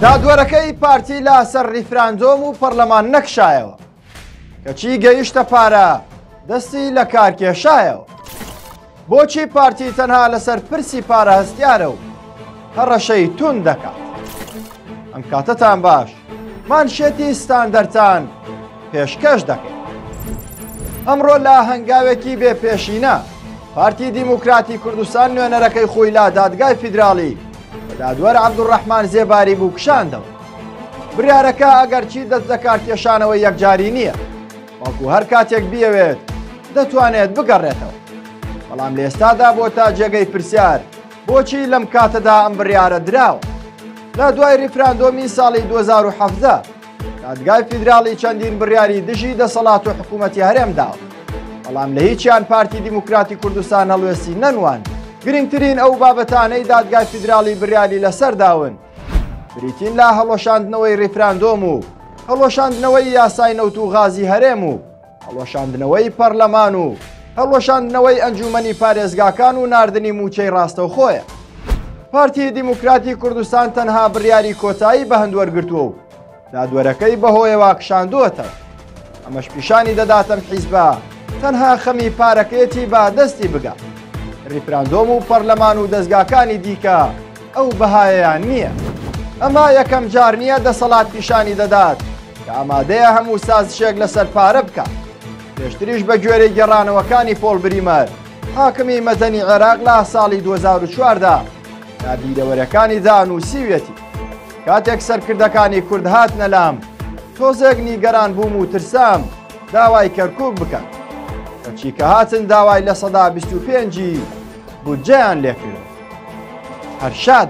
دادوەرەکەی پارتی لە سەر ریفراندۆم و پەرلەمان نەکشایەوە کەچی گەیشتە پارە دەستی لە کارکێشایەوە. بۆچی پارتی تەنها لەسەر پرسی پارە هەستیارە و هەڕەشەی تون دەکات؟ ئەم کاتتان باش مانشێتی ستاندەرتان پێشکەش دەکەین. ئەمڕۆ لە هەنگاوێکی بێپێشینە پارتی دیموکراتی کوردستان نوێنەرەکەی خۆی لا دادگای فیدراڵی بە دادوەر عەبدوڕەحمان زێباری بوو کشاندەوە. بڕیارەکە ئەگەرچی دەست لە کارکێشانەوە یەکجاری نییە، بەڵکو هەر کاتێک بیەوێت دەتوانێت بگەڕێتەوە. بەڵام لە ئێستادا بۆ تا جێگەی پرسیار بۆچی لەم کاتەدا ئەم بڕیارە دراوە. لە دوای ریفراندۆمی ساڵی 2017 دادگای فیدراڵی چەندین بڕیاری دژی دەسەڵات و حکوومەتی هەرێم داوە، بەڵام لە هیچیان پارتی دیموکراتی کوردستان هەڵوێستی نەنوان. گرنگترین ئەو بابەتانەی دادگای فیدراڵی بڕیاری لەسەر داون بریتین لە هەڵۆشاندنەوەی ریفراندۆم و هەڵۆشاندنەوەی یاسای نەوت و غازی هەرێم و هەڵۆشاندنەوەی پەرلەمان و هەڵۆشاندنەوەی ئەنجومەنی پارێزگاکان و ناردنی موچەی ڕاستەوخۆیە. پارتی دیموکراتی کوردستان تەنها بڕیاری کۆتایی بە هەندوەرگرتووە و دادوەرەکەی بەهۆیەوە کشاندووەتەوە. ئەمەش پیشانی دەداتەم حیزبە تەنها خەمی پارەکەیەتی بە دەستی بگات. ریفراندۆم و پەرلەمان و دەستگاکانی دیکە ئەو بەهایەیان نییە. ئەمە یەکەم جار نییە دەسەڵات پیشانی دەدات کە ئامادەیە هەموو سازشێک لەسەر پارە بکات. پێشتریش بە گوێرەی گەڕانەوەکانی پۆڵ بریمەر حاکمی مەدەنی عێراق لە ساڵی 2004دا یادبیرەوەرەکانی دانووسیوێتی کاتێک سەرکردەکانی کورد هاتنە لام تۆزێک نیگەران بووم و ترسام داوای کەرکووک بکەن، کەچی کە هاتن داوای لە سەدا 25 بودجەیان لێکردن. هەر شاد